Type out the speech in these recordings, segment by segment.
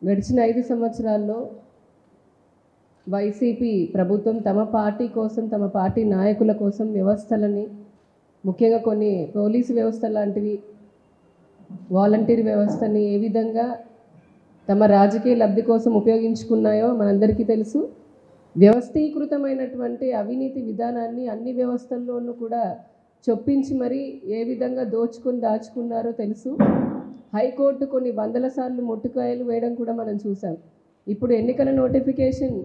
గడిచిన 5 సంవత్సరాల్లో వైసీపీ ప్రభుత్వం తమ పార్టీ కోసం, తమ పార్టీ నాయకుల కోసం వ్యవస్థలని, ముఖ్యంగా కొన్ని పోలీసు వ్యవస్థ లాంటివి, వాలంటీర్ వ్యవస్థని ఏ విధంగా తమ రాజకీయ లబ్ధి కోసం ఉపయోగించుకున్నాయో మనందరికీ తెలుసు. వ్యవస్థీకృతమైనటువంటి అవినీతి విధానాన్ని అన్ని వ్యవస్థల్లోనూ కూడా చొప్పించి మరి ఏ విధంగా దాచుకున్నారో తెలుసు. హైకోర్టు కొన్ని వందల సార్లు మొట్టుకాయలు వేయడం కూడా మనం చూసాం. ఇప్పుడు ఎన్నికల నోటిఫికేషన్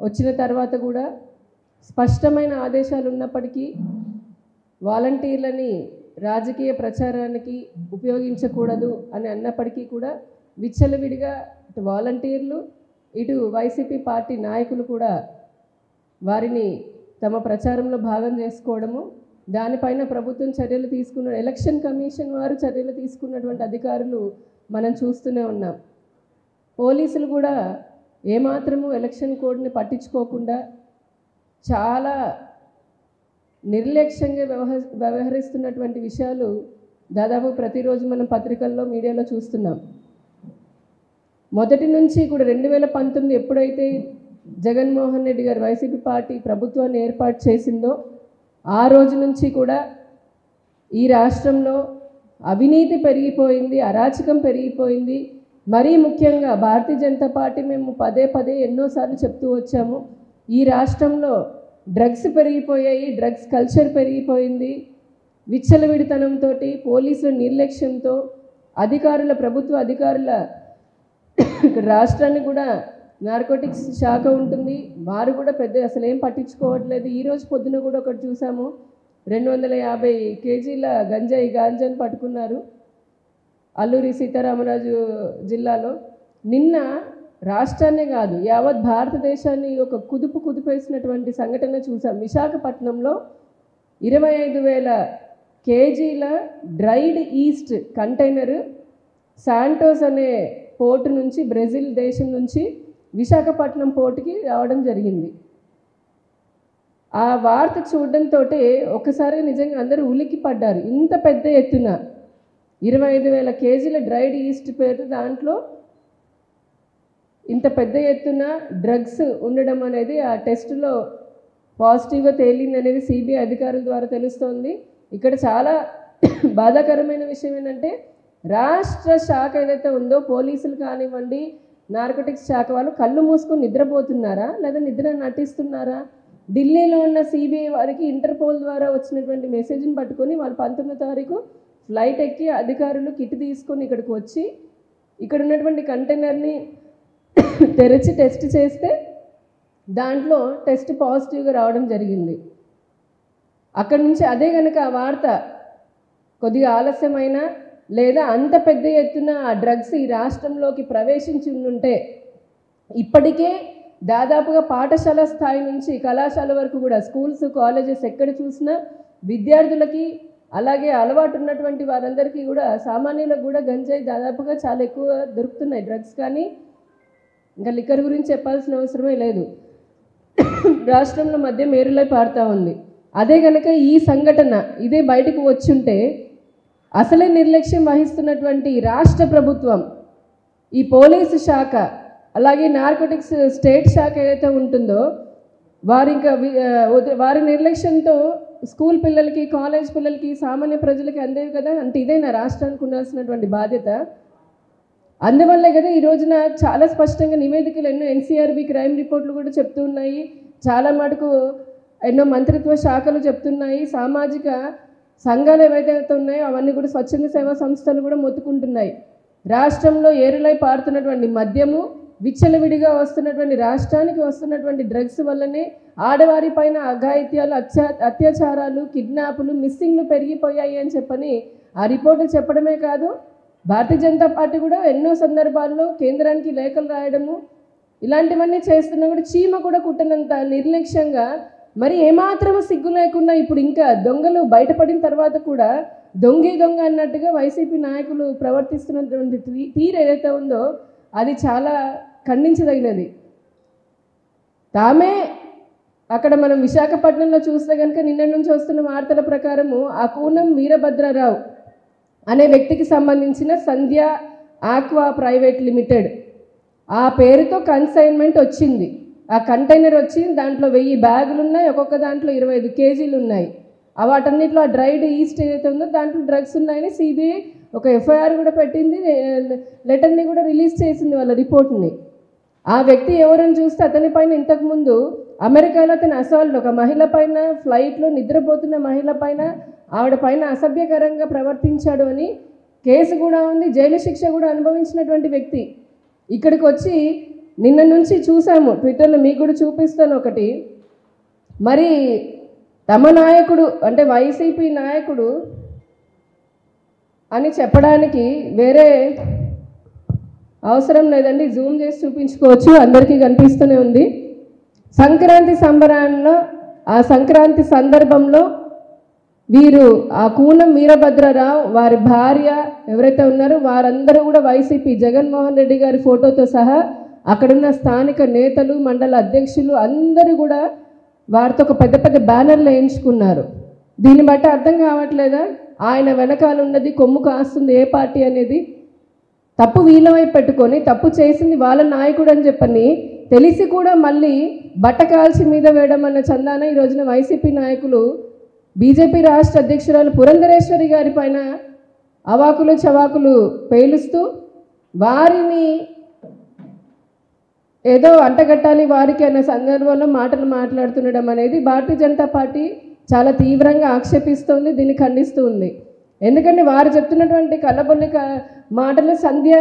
వచ్చిన తర్వాత కూడా స్పష్టమైన ఆదేశాలు ఉన్నప్పటికీ వాలంటీర్లని రాజకీయ ప్రచారానికి ఉపయోగించకూడదు అని అన్నప్పటికీ కూడా విచ్చలవిడిగా ఇటు వాలంటీర్లు, ఇటు వైసీపీ పార్టీ నాయకులు కూడా వారిని తమ ప్రచారంలో భాగం చేసుకోవడము, దానిపైన ప్రభుత్వం చర్యలు తీసుకున్న, ఎలక్షన్ కమిషన్ వారు చర్యలు తీసుకున్నటువంటి అధికారులు మనం చూస్తూనే ఉన్నాం. పోలీసులు కూడా ఏమాత్రము ఎలక్షన్ కోడ్ని పట్టించుకోకుండా చాలా నిర్లక్ష్యంగా వ్యవహరిస్తున్నటువంటి విషయాలు దాదాపు ప్రతిరోజు మనం పత్రికల్లో, మీడియాలో చూస్తున్నాం. మొదటి నుంచి కూడా 2019 ఎప్పుడైతే జగన్మోహన్ రెడ్డి గారు వైసీపీ పార్టీ ప్రభుత్వాన్ని ఏర్పాటు చేసిందో ఆ రోజు నుంచి కూడా ఈ రాష్ట్రంలో అవినీతి పెరిగిపోయింది, అరాచకం పెరిగిపోయింది. మరీ ముఖ్యంగా భారతీయ జనతా పార్టీ మేము పదే ఎన్నోసార్లు చెప్తూ వచ్చాము, ఈ రాష్ట్రంలో డ్రగ్స్ పెరిగిపోయాయి, డ్రగ్స్ కల్చర్ పెరిగిపోయింది. విచ్చలవిడితనంతో, పోలీసుల నిర్లక్ష్యంతో, ప్రభుత్వ అధికారుల ఇక్కడ రాష్ట్రాన్ని కూడా నార్కోటిక్స్ శాఖ ఉంటుంది, వారు కూడా అసలు ఏం పట్టించుకోవట్లేదు. ఈరోజు పొద్దున కూడా ఒకటి చూసాము, 250 కేజీల గాంజాని పట్టుకున్నారు అల్లూరి సీతారామరాజు జిల్లాలో. నిన్న రాష్ట్రాన్నే కాదు యావత్ భారతదేశాన్ని ఒక కుదిపేసినటువంటి సంఘటన చూసాం. విశాఖపట్నంలో 25,000 కేజీల డ్రైడ్ ఈస్ట్ కంటైనర్ శాంటోస్ అనే పోర్టు నుంచి, బ్రెజిల్ దేశం నుంచి విశాఖపట్నం పోర్టుకి రావడం జరిగింది. ఆ వార్త చూడడంతో ఒకసారి నిజంగా అందరూ ఉలిక్కి పడ్డారు. ఇంత పెద్ద ఎత్తున 25,000 కేజీల డ్రైడ్ ఈస్ట్ పేరు, దాంట్లో ఇంత పెద్ద ఎత్తున డ్రగ్స్ ఉండడం అనేది ఆ టెస్టులో పాజిటివ్గా తేలింది అనేది సిబిఐ అధికారుల ద్వారా తెలుస్తోంది. ఇక్కడ చాలా బాధాకరమైన విషయం ఏంటంటే రాష్ట్ర శాఖ ఏదైతే ఉందో, పోలీసులు కానివ్వండి, నార్కోటిక్స్ శాఖ వాళ్ళు కళ్ళు మూసుకొని నిద్రపోతున్నారా లేదా నిద్ర నటిస్తున్నారా? ఢిల్లీలో ఉన్న సిబిఐ వారికి ఇంటర్పోల్ ద్వారా వచ్చినటువంటి మెసేజ్ని పట్టుకొని వాళ్ళు 19వ తారీఖు ఫ్లైట్ ఎక్కి అధికారులు కిట్ తీసుకొని ఇక్కడికి వచ్చి ఇక్కడ ఉన్నటువంటి కంటైనర్ని తెరిచి టెస్ట్ చేస్తే దాంట్లో టెస్ట్ పాజిటివ్గా రావడం జరిగింది. అక్కడి నుంచి అదే కనుక ఆ వార్త కొద్దిగా ఆలస్యమైనా లేదా అంత పెద్ద ఎత్తున ఆ డ్రగ్స్ ఈ రాష్ట్రంలోకి ప్రవేశించి ఉంటే ఇప్పటికే దాదాపుగా పాఠశాల స్థాయి నుంచి కళాశాల వరకు కూడా, స్కూల్స్, కాలేజెస్ ఎక్కడ చూసినా విద్యార్థులకి, అలాగే అలవాటు ఉన్నటువంటి వారందరికీ కూడా, సామాన్యులకు కూడా గంజాయి దాదాపుగా చాలా ఎక్కువ దొరుకుతున్నాయి. డ్రగ్స్ కానీ ఇంకా లిక్కర్ గురించి చెప్పాల్సిన అవసరమే లేదు. రాష్ట్రంలో మధ్య మేరులై పారుతూ ఉంది. అదే కనుక ఈ సంఘటన ఇదే బయటకు వచ్చుంటే అసలే నిర్లక్ష్యం వహిస్తున్నటువంటి రాష్ట్ర ప్రభుత్వం, ఈ పోలీసు శాఖ, అలాగే నార్కోటిక్స్ స్టేట్ శాఖ ఏదైతే ఉంటుందో వారి నిర్లక్ష్యంతో స్కూల్ పిల్లలకి, కాలేజ్ పిల్లలకి, సామాన్య ప్రజలకి అందేవి కదా. అంటే ఇదేనా రాష్ట్రానికి ఉండాల్సినటువంటి బాధ్యత? అందువల్లే కదా ఈ రోజున చాలా స్పష్టంగా నివేదికలు ఎన్నో ఎన్సీఆర్బీ క్రైమ్ రిపోర్ట్లు కూడా చెప్తూ ఉన్నాయి. చాలా మటుకు ఎన్నో మంత్రిత్వ శాఖలు చెప్తున్నాయి. సామాజిక సంఘాలు ఏవైతే ఉన్నాయో అవన్నీ కూడా, స్వచ్ఛంద సేవా సంస్థలు కూడా మొత్తుకుంటున్నాయి. రాష్ట్రంలో ఏరులై పారుతున్నటువంటి మద్యము, విచ్చలవిడిగా వస్తున్నటువంటి రాష్ట్రానికి వస్తున్నటువంటి డ్రగ్స్ వల్లనే ఆడవారి పైన అఘాయిత్యాలు, అత్యాచారాలు, కిడ్నాపులు, మిస్సింగ్లు పెరిగిపోయాయి అని చెప్పని ఆ రిపోర్టు చెప్పడమే కాదు, భారతీయ జనతా పార్టీ కూడా ఎన్నో సందర్భాల్లో కేంద్రానికి లేఖలు రాయడము, ఇలాంటివన్నీ చేస్తున్నా కూడా చీమ కూడా కుట్టనంత నిర్లక్ష్యంగా, మరి ఏమాత్రం సిగ్గు లేకుండా ఇప్పుడు ఇంకా దొంగలు బయటపడిన తర్వాత కూడా దొంగ అన్నట్టుగా వైసీపీ నాయకులు ప్రవర్తిస్తున్నటువంటి తీరు ఏదైతే ఉందో అది చాలా ఖండించదగినది. తామే అక్కడ మనం విశాఖపట్నంలో చూస్తే కనుక నిన్న నుంచి వస్తున్న వార్తల ప్రకారము ఆ కూనం వీరభద్రరావు అనే వ్యక్తికి సంబంధించిన సంధ్య ఆక్వా ప్రైవేట్ లిమిటెడ్ ఆ పేరుతో కన్సైన్మెంట్ వచ్చింది. ఆ కంటైనర్ వచ్చి దాంట్లో 1000 బ్యాగులు ఉన్నాయి, ఒక్కొక్క దాంట్లో 25 కేజీలు ఉన్నాయి. వాటన్నిటిలో ఆ డ్రైడ్ ఈస్ట్ ఏదైతే ఉందో దాంట్లో డ్రగ్స్ ఉన్నాయని సిబిఐ ఒక ఎఫ్ఐఆర్ కూడా పెట్టింది, లెటర్ని కూడా రిలీజ్ చేసింది వాళ్ళ రిపోర్ట్ని. ఆ వ్యక్తి ఎవరని చూస్తే అతని పైన ఇంతకుముందు అమెరికాలో అతని అసాల్ట్, ఒక మహిళ పైన ఫ్లైట్లో నిద్రపోతున్న మహిళ పైన ఆవిడ పైన అసభ్యకరంగా ప్రవర్తించాడు అని కేసు కూడా ఉంది, జైలు శిక్ష కూడా అనుభవించినటువంటి వ్యక్తి. ఇక్కడికి వచ్చి నిన్న నుంచి చూసాము ట్విట్టర్లో, మీకు కూడా చూపిస్తాను ఒకటి. మరి తమ నాయకుడు అంటే వైసీపీ నాయకుడు అని చెప్పడానికి వేరే అవసరం లేదండి, జూమ్ చేసి చూపించుకోవచ్చు, అందరికీ కనిపిస్తూనే ఉంది. సంక్రాంతి సంబరాల్లో ఆ సంక్రాంతి సందర్భంలో వీరు ఆ కూనం వీరభద్రరావు వారి భార్య ఎవరైతే ఉన్నారో వారందరూ కూడా వైసీపీ జగన్మోహన్ రెడ్డి గారి ఫోటోతో సహా అక్కడున్న స్థానిక నేతలు, మండల అధ్యక్షులు అందరూ కూడా వారితో ఒక పెద్ద పెద్ద బ్యానర్లు వేయించుకున్నారు. దీన్ని బట్టి అర్థం కావట్లేదా ఆయన వెనకాల ఉన్నది కొమ్ము కాస్తుంది ఏ పార్టీ అనేది? తప్పు వీళ్ళ వైపు పెట్టుకొని తప్పు చేసింది వాళ్ళ నాయకుడు అని చెప్పని తెలిసి కూడా మళ్ళీ బట్ట కాల్చి మీద వేయడం అన్న చందాన ఈ రోజున వైసీపీ నాయకులు బీజేపీ రాష్ట్ర అధ్యక్షురాలు పురంధరేశ్వరి గారి పైన అవాకులు చవాకులు పేలుస్తూ వారిని ఏదో అంటగట్టాలి వారికి అన్న సందర్భంలో మాటలు మాట్లాడుతుండడం అనేది భారతీయ జనతా పార్టీ చాలా తీవ్రంగా ఆక్షేపిస్తోంది, దీన్ని ఖండిస్తూ ఉంది. ఎందుకంటే వారు చెప్తున్నటువంటి కల్లబొల్లి మాటలు సంధ్య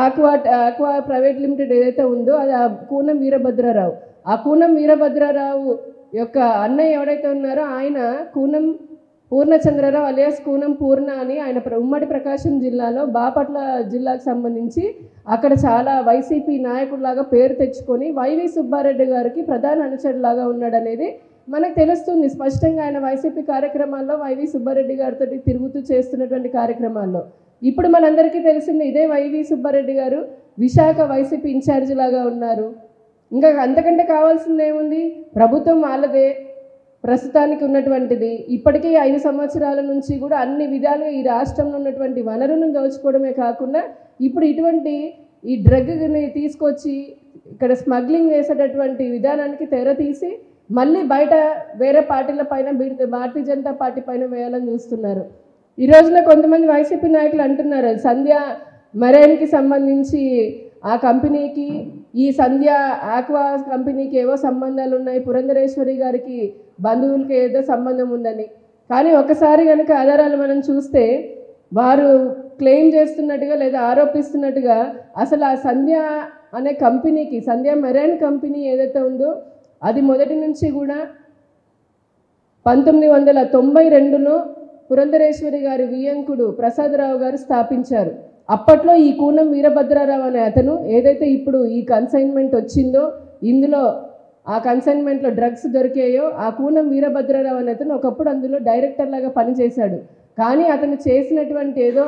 ఆక్వా ప్రైవేట్ లిమిటెడ్ ఏదైతే ఉందో అది ఆ కూనం వీరభద్రరావు, ఆ కూనం వీరభద్రరావు యొక్క అన్నయ్య ఎవరైతే ఉన్నారో ఆయన కూనం పూర్ణచంద్రరావు అలియాస్ కూనం పూర్ణ అని ఆయన ఉమ్మడి ప్రకాశం జిల్లాలో బాపట్ల జిల్లాకు సంబంధించి అక్కడ చాలా వైసీపీ నాయకుడిలాగా పేరు తెచ్చుకొని వైవి సుబ్బారెడ్డి గారికి ప్రధాన అనుచరులాగా ఉన్నాడనేది మనకు తెలుస్తుంది స్పష్టంగా. ఆయన వైసీపీ కార్యక్రమాల్లో వైవి సుబ్బారెడ్డి గారితో తిరుగుతూ చేస్తున్నటువంటి కార్యక్రమాల్లో ఇప్పుడు మనందరికీ తెలిసింది ఇదే వైవి సుబ్బారెడ్డి గారు విశాఖ వైసీపీ ఇన్ఛార్జ్ లాగా ఉన్నారు. ఇంకా అంతకంటే కావాల్సింది ఏముంది? ప్రభుత్వం వాళ్ళదే ప్రస్తుతానికి ఉన్నటువంటిది. ఇప్పటికీ 5 సంవత్సరాల నుంచి కూడా అన్ని విధాలుగా ఈ రాష్ట్రంలో ఉన్నటువంటి వనరులను దోచుకోవడమే కాకుండా ఇప్పుడు ఇటువంటి ఈ డ్రగ్ని తీసుకొచ్చి ఇక్కడ స్మగ్లింగ్ చేసేటటువంటి విధానానికి తెర తీసి మళ్ళీ బయట వేరే పార్టీల పైన భారతీయ జనతా పార్టీ పైన వేయాలని చూస్తున్నారు. ఈ రోజున కొంతమంది వైసీపీ నాయకులు అంటున్నారు సంధ్య మెరైన్కి సంబంధించి ఆ కంపెనీకి ఈ సంధ్య ఆక్వా కంపెనీకి ఏవో సంబంధాలు ఉన్నాయి, పురంధరేశ్వరి గారికి బంధువులకి ఏదో సంబంధం ఉందని. కానీ ఒకసారి కనుక ఆధారాలు మనం చూస్తే వారు క్లెయిమ్ చేస్తున్నట్టుగా లేదా ఆరోపిస్తున్నట్టుగా అసలు ఆ సంధ్య అనే కంపెనీకి సంధ్య మెరైన్ కంపెనీ ఏదైతే ఉందో అది మొదటి నుంచి కూడా 1992లో పురంధరేశ్వరి గారి వియంకుడు ప్రసాదరావు గారు స్థాపించారు. అప్పట్లో ఈ కూనం వీరభద్రరావు అనే అతను ఏదైతే ఇప్పుడు ఈ కన్సైన్మెంట్ వచ్చిందో ఇందులో ఆ కన్సైన్మెంట్లో డ్రగ్స్ దొరికాయో ఆ కూనం వీరభద్రరావు అనే అతను ఒకప్పుడు అందులో డైరెక్టర్ లాగా పనిచేశాడు. కానీ అతను చేసినటువంటి ఏదో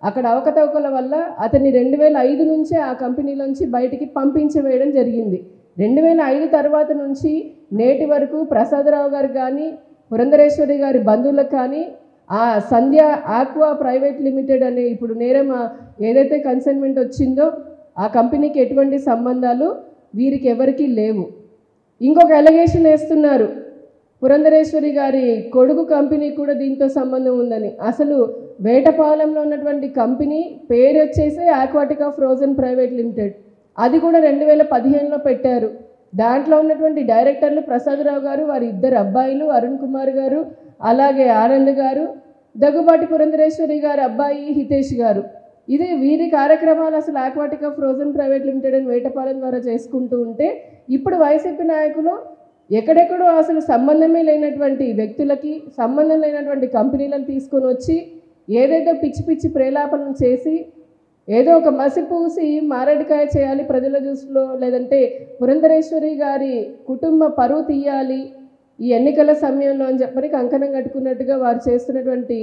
అక్కడ అవకతవకల వల్ల అతన్ని 2005 నుంచే ఆ కంపెనీలోంచి బయటికి పంపించవేయడం జరిగింది. 2005 తర్వాత నుంచి నేటి వరకు ప్రసాదరావు గారు కానీ పురంధరేశ్వరి గారి బంధువులకు కానీ ఆ సంధ్య ఆక్వా ప్రైవేట్ లిమిటెడ్ అనే ఇప్పుడు నేరం ఏదైతే కన్సైన్మెంట్ వచ్చిందో ఆ కంపెనీకి ఎటువంటి సంబంధాలు వీరికి ఎవరికీ లేవు. ఇంకొక అలిగేషన్ వేస్తున్నారు పురంధరేశ్వరి గారి కొడుకు కంపెనీ కూడా దీంతో సంబంధం ఉందని. అసలు వేటపాలెంలో ఉన్నటువంటి కంపెనీ పేరు వచ్చేసి ఆక్వాటికా ఫ్రోజన్ ప్రైవేట్ లిమిటెడ్, అది కూడా 2015లో పెట్టారు. దాంట్లో ఉన్నటువంటి డైరెక్టర్లు ప్రసాదరావు గారు, వారి 2 అబ్బాయిలు అరుణ్ కుమార్ గారు, అలాగే ఆనంద్ గారు, దగ్గుబాటి పురంధరేశ్వరి గారి అబ్బాయి హితేష్ గారు. ఇది వీరి కార్యక్రమాలు అసలు ఆక్వాటికా ఫ్రోజన్ ప్రైవేట్ లిమిటెడ్ అని వేటపాలెం ద్వారా చేసుకుంటూ ఉంటే ఇప్పుడు వైసీపీ నాయకులు ఎక్కడెక్కడో అసలు సంబంధమే లేనటువంటి వ్యక్తులకి సంబంధం లేనటువంటి కంపెనీలను తీసుకొని వచ్చి ఏదైతే పిచ్చి పిచ్చి ప్రేలాపనలు చేసి ఏదో ఒక మసి పూసి మారేడుకాయ చేయాలి ప్రజల దృష్టిలో, లేదంటే పురంధరేశ్వరి గారి కుటుంబ పరువు తీయాలి ఈ ఎన్నికల సమయంలో అని చెప్పని కంకణం కట్టుకున్నట్టుగా వారు చేస్తున్నటువంటి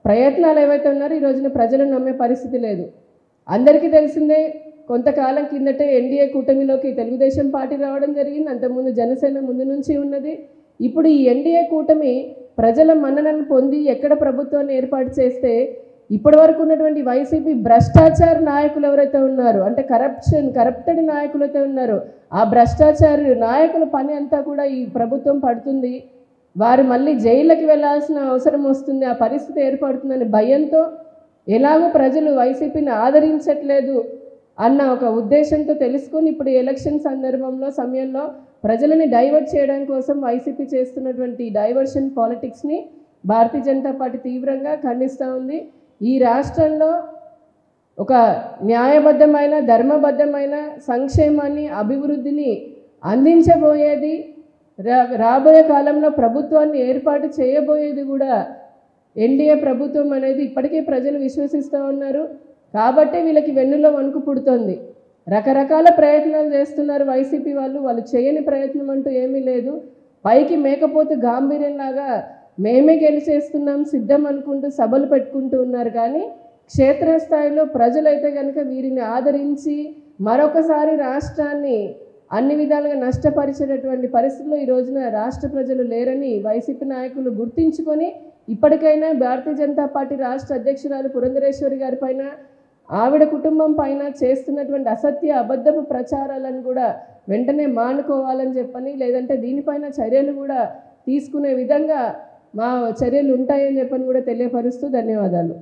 ప్రయత్నాలు ఏవైతే ఉన్నారో ఈ రోజున ప్రజలను నమ్మే పరిస్థితి లేదు. అందరికీ తెలిసిందే కొంతకాలం కిందటే ఎన్డీఏ కూటమిలోకి తెలుగుదేశం పార్టీ రావడం జరిగింది. అంతకుముందు జనసేన ముందు నుంచి ఉన్నది. ఇప్పుడు ఈ ఎన్డీఏ కూటమి ప్రజల మన్ననను పొంది ఎక్కడ ప్రభుత్వాన్ని ఏర్పాటు చేస్తే ఇప్పటి వరకు ఉన్నటువంటి వైసీపీ భ్రష్టాచార నాయకులు ఎవరైతే ఉన్నారో, అంటే కరప్టెడ్ నాయకులు అయితే ఉన్నారో, ఆ భ్రష్టాచార నాయకుల పని అంతా కూడా ఈ ప్రభుత్వం పడుతుంది. వారు మళ్ళీ జైళ్ళకి వెళ్ళాల్సిన అవసరం వస్తుంది, ఆ పరిస్థితి ఏర్పడుతుందని భయంతో, ఎలాగో ప్రజలు వైసీపీని ఆదరించట్లేదు అన్న ఒక ఉద్దేశంతో తెలుసుకొని ఇప్పుడు ఎలక్షన్ సమయంలో ప్రజలని డైవర్ట్ చేయడం కోసం వైసీపీ చేస్తున్నటువంటి డైవర్షన్ పాలిటిక్స్ని భారతీయ జనతా పార్టీ తీవ్రంగా ఖండిస్తూ ఉంది. ఈ రాష్ట్రంలో ఒక న్యాయబద్ధమైన, ధర్మబద్ధమైన సంక్షేమాన్ని, అభివృద్ధిని అందించబోయేది, రాబోయే కాలంలో ప్రభుత్వాన్ని ఏర్పాటు చేయబోయేది కూడా ఎన్డీఏ ప్రభుత్వం అనేది ఇప్పటికే ప్రజలు విశ్వసిస్తూ ఉన్నారు. కాబట్టి వీళ్ళకి వెన్నులో వణుకు పుడుతోంది. రకరకాల ప్రయత్నాలు చేస్తున్నారు వైసీపీ వాళ్ళు చేయని ప్రయత్నం అంటూ ఏమీ లేదు. పైకి మేకపోతే గాంభీర్యంలాగా మేమే గెలిచేస్తున్నాం సిద్ధం అనుకుంటూ సభలు పెట్టుకుంటూ ఉన్నారు. కానీ క్షేత్రస్థాయిలో ప్రజలైతే కనుక వీరిని ఆదరించి మరొకసారి రాష్ట్రాన్ని అన్ని విధాలుగా నష్టపరిచేటటువంటి పరిస్థితుల్లో ఈ రోజున రాష్ట్ర ప్రజలు లేరని వైసీపీ నాయకులు గుర్తించుకొని ఇప్పటికైనా భారతీయ జనతా పార్టీ రాష్ట్ర అధ్యక్షురాలు పురంధరేశ్వరి గారి పైన, ఆవిడ కుటుంబం పైన చేస్తున్నటువంటి అసత్య అబద్ధపు ప్రచారాలను కూడా వెంటనే మానుకోవాలని చెప్పని, లేదంటే దీనిపైన చర్యలు కూడా తీసుకునే విధంగా మా చర్యలు ఉంటాయని చెప్పని కూడా తెలియపరుస్తూ ధన్యవాదాలు.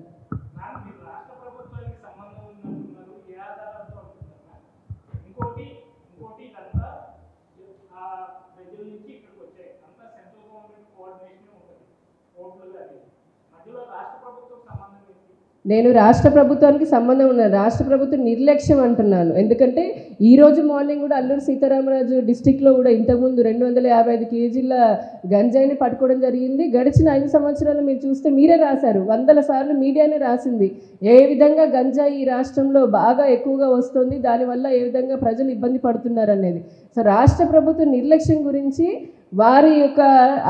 నేను రాష్ట్ర ప్రభుత్వానికి సంబంధం ఉన్నాను, రాష్ట్ర ప్రభుత్వం నిర్లక్ష్యం అంటున్నాను. ఎందుకంటే ఈరోజు మార్నింగ్ కూడా అల్లూరు సీతారామరాజు డిస్టిక్లో కూడా ఇంతకుముందు 255 కేజీల గంజాయిని పట్టుకోవడం జరిగింది. గడిచిన 5 సంవత్సరాలు మీరు చూస్తే మీరే రాశారు, 100 సార్లు మీడియానే రాసింది ఏ విధంగా గంజాయి ఈ రాష్ట్రంలో బాగా ఎక్కువగా వస్తుంది, దానివల్ల ఏ విధంగా ప్రజలు ఇబ్బంది పడుతున్నారు అనేది. సో రాష్ట్ర ప్రభుత్వ నిర్లక్ష్యం గురించి, వారి యొక్క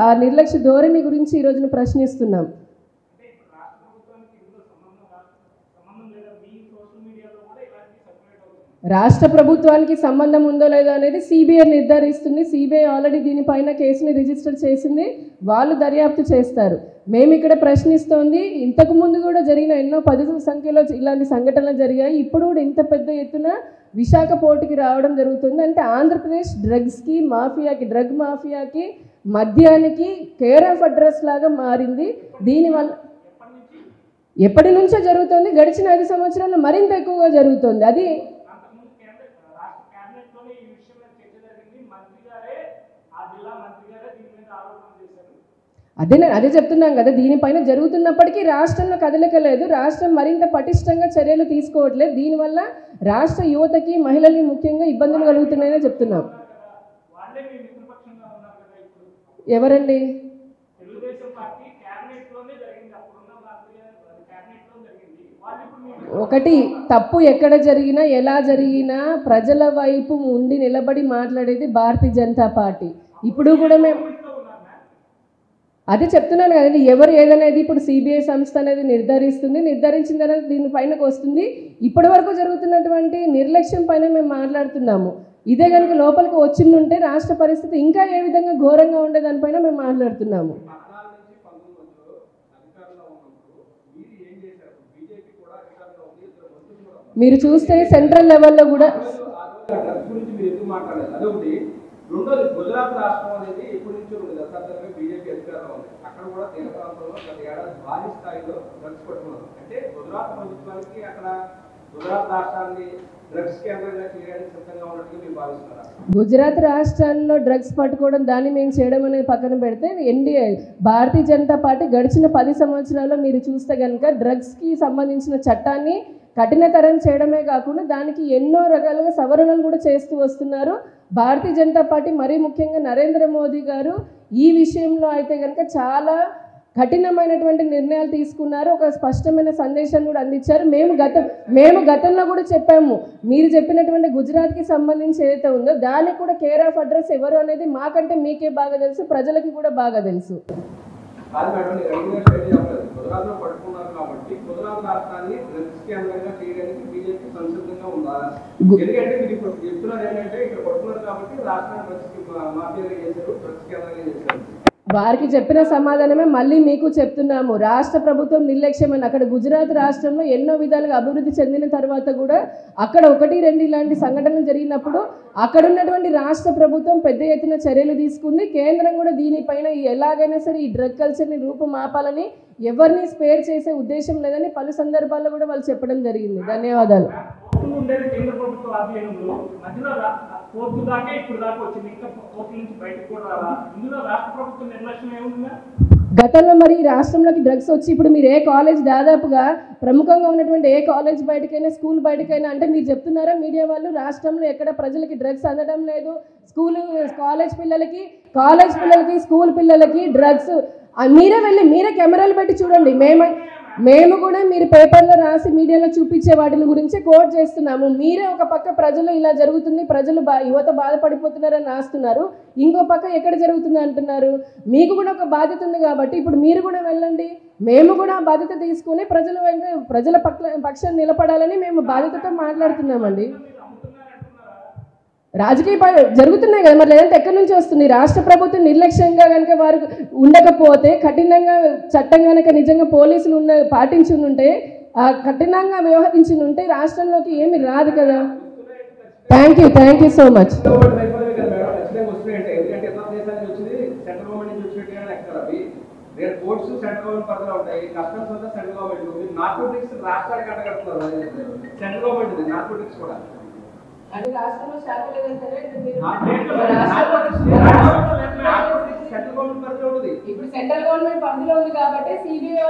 ఆ నిర్లక్ష్య ధోరణి గురించి ఈరోజున ప్రశ్నిస్తున్నాం. రాష్ట్ర ప్రభుత్వానికి సంబంధం ఉందో లేదో అనేది సిబిఐ నిర్ధారిస్తుంది. సిబిఐ ఆల్రెడీ దీనిపైన కేసుని రిజిస్టర్ చేసింది, వాళ్ళు దర్యాప్తు చేస్తారు. మేము ఇక్కడ ప్రశ్నిస్తోంది, ఇంతకుముందు కూడా జరిగిన ఎన్నో 10 సంఖ్యలో ఇలాంటి సంఘటనలు జరిగాయి. ఇప్పుడు కూడా ఇంత పెద్ద ఎత్తున విశాఖ పోర్టుకి రావడం జరుగుతుంది. అంటే ఆంధ్రప్రదేశ్ డ్రగ్స్కి, మాఫియాకి, డ్రగ్ మాఫియాకి, మద్యానికి కేర్ ఆఫ్ అడ్రస్ లాగా మారింది. దీనివల్ల ఎప్పటి నుంచో జరుగుతుంది, గడిచిన 5 సంవత్సరాల్లో మరింత ఎక్కువగా జరుగుతుంది. అది అదే చెప్తున్నాం కదా, దీనిపైన జరుగుతున్నప్పటికీ రాష్ట్రంలో కదలిక లేదు, రాష్ట్రం మరింత పటిష్టంగా చర్యలు తీసుకోవట్లేదు. దీనివల్ల రాష్ట్ర యువతకి, మహిళలకి ముఖ్యంగా ఇబ్బందులు కలుగుతున్నాయని చెప్తున్నాం. ఎవరండి? ఒకటి తప్పు ఎక్కడ జరిగినా, ఎలా జరిగినా ప్రజల వైపు ఉండి నిలబడి మాట్లాడేది భారతీయ జనతా పార్టీ. ఇప్పుడు కూడా మేము అదే చెప్తున్నాను కదండి, ఎవరు ఏదనేది ఇప్పుడు సిబిఐ సంస్థ అనేది నిర్ధారిస్తుంది, నిర్ధారించిన తర్వాత దీనిపైనకు వస్తుంది. ఇప్పటి వరకు జరుగుతున్నటువంటి నిర్లక్ష్యం పైన మేము మాట్లాడుతున్నాము. ఇదే కనుక లోపలికి వచ్చిందంటే రాష్ట్ర పరిస్థితి ఇంకా ఏ విధంగా ఘోరంగా ఉండే దానిపైన మేము మాట్లాడుతున్నాము. మీరు చూస్తే సెంట్రల్ లెవెల్లో కూడా రెండోది గుజరాత్ రాష్ట్రం అనేది ఎప్పటి నుంచో 2 దశాబ్దాలుగా బీజేపీ అధికారంలో ఉంది. అక్కడ కూడా తీర ప్రాంతంలో గత ఏడాది భారీ స్థాయిలో డ్రగ్స్ పట్టుకున్నారు. అంటే గుజరాత్ ప్రభుత్వానికి అక్కడ గుజరాత్ రాష్ట్రాన్ని డ్రగ్స్ కేంద్రంగా చేయడానికి సిద్ధంగా ఉన్నట్టుగా మీరు భావిస్తున్నారా? గుజరాత్ రాష్ట్రాల్లో డ్రగ్స్ పట్టుకోవడం, దాన్ని మేము చేయడం అనేది పక్కన పెడితే, ఎన్డీఏ భారతీయ జనతా పార్టీ గడిచిన 10 సంవత్సరాల్లో మీరు చూస్తే కనుక డ్రగ్స్కి సంబంధించిన చట్టాన్ని కఠినతరం చేయడమే కాకుండా దానికి ఎన్నో రకాలుగా సవరణలు కూడా చేస్తూ వస్తున్నారు. భారతీయ జనతా పార్టీ, మరీ ముఖ్యంగా నరేంద్ర మోదీ గారు ఈ విషయంలో అయితే కనుక చాలా కఠినమైనటువంటి నిర్ణయాలు తీసుకున్నారు. ఒక స్పష్టమైన సందేశాన్ని కూడా అందించారు. మేము గతంలో కూడా చెప్పాము, మీరు చెప్పినటువంటి గుజరాత్కి సంబంధించి ఏదైతే ఉందో దానికి కూడా కేర్ ఆఫ్ అడ్రస్ ఎవరు అనేది మాకంటే మీకే బాగా తెలుసు, ప్రజలకి కూడా బాగా తెలుసు. గుజరాత్లో పట్టుకున్నారు కాబట్టి గుజరాత్ రాష్ట్రాన్ని డ్రగ్స్ కేంద్రంగా చేయడానికి బీజేపీ సంసిద్ధంగా ఉందా? ఎందుకంటే మీరు ఇప్పుడు చెప్తున్నారు ఏంటంటే ఇక్కడ పట్టుకున్నారు కాబట్టి రాష్ట్రాన్ని డ్రగ్స్ మాఫియాగా చేశారు, డ్రగ్స్ కేంద్రంగా చేశారు. వారికి చెప్పిన సమాధానమే మళ్ళీ మీకు చెప్తున్నాము. రాష్ట్ర ప్రభుత్వం నిర్లక్ష్యమని అక్కడ గుజరాత్ రాష్ట్రంలో ఎన్నో విధాలుగా అభివృద్ధి చెందిన తర్వాత కూడా అక్కడ 1-2 ఇలాంటి సంఘటనలు జరిగినప్పుడు అక్కడ ఉన్నటువంటి రాష్ట్ర ప్రభుత్వం పెద్ద ఎత్తున చర్యలు తీసుకుంది. కేంద్రం కూడా దీనిపైన ఎలాగైనా సరే ఈ డ్రగ్ కల్చర్ని రూపుమాపాలని ఎవరిని స్పేర్ చేసే ఉద్దేశం లేదని పలు సందర్భాల్లో కూడా వాళ్ళు చెప్పడం జరిగింది. ధన్యవాదాలు. కేంద్ర ప్రభుత్వ ఆధ్వర్యంలో మధ్యలో కోర్టు దాకా ఇప్పుడు దాకా వచ్చింది, ఇంకా కోర్టు నుంచి బయటకు కూడా రాలా. ఇందులో రాష్ట్ర ప్రభుత్వం నిర్లక్ష్యం ఏముందా? గతంలో మరి రాష్ట్రంలోకి డ్రగ్స్ వచ్చి ఇప్పుడు మీరు ఏ కాలేజ్ దాదాపుగా ప్రముఖంగా ఉన్నటువంటి ఏ కాలేజ్ బయటకైనా స్కూల్ బయటకైనా అంటే మీరు చెప్తున్నారా మీడియా వాళ్ళు రాష్ట్రంలో ఎక్కడ ప్రజలకి డ్రగ్స్ అందడం లేదు, కాలేజ్ పిల్లలకి స్కూల్ పిల్లలకి డ్రగ్స్ మీరే వెళ్ళి మీరే కెమెరాలు పెట్టి చూడండి. మేము కూడా మీరు పేపర్లో రాసి మీడియాలో చూపించే వాటి గురించి కోట్ చేస్తున్నాము. మీరే ఒక పక్క ప్రజలు ఇలా జరుగుతుంది, ప్రజలు యువత బాధపడిపోతున్నారని రాస్తున్నారు, ఇంకో పక్క ఎక్కడ జరుగుతుంది అంటున్నారు. మీకు కూడా ఒక బాధ్యత ఉంది కాబట్టి ఇప్పుడు మీరు కూడా వెళ్ళండి. మేము కూడా బాధ్యత తీసుకుని ప్రజల పక్షాన్ని నిలబడాలని మేము బాధ్యతతో మాట్లాడుతున్నామండి. రాజకీయ జరుగుతున్నాయి కదా మరి, లేదంటే ఎక్కడి నుంచి వస్తుంది? రాష్ట్ర ప్రభుత్వం నిర్లక్ష్యంగా కనుక వారు ఉండకపోతే కఠినంగా చట్టం కనుక నిజంగా పోలీసులు పాటించి ఉంటే కఠినంగా వ్యవహరించి ఉంటే రాష్ట్రంలోకి ఏమి రాదు కదా. Thank you so much. Courts central government పరిధిలో ఉంటాయి, కస్టమ్స్ అంతా సెంట్రల్ గవర్నమెంట్. నార్కోటిక్స్ రాష్ట్రానికి అంటగడుతున్నారు, సెంట్రల్ గవర్నమెంట్ నార్కోటిక్స్ కూడా. అంటే రాష్ట్రంలో శాఖ లేదంటారా? ఇప్పుడు సెంట్రల్ గవర్నమెంట్ పరిధిలో ఉంది కాబట్టి సిబిఐ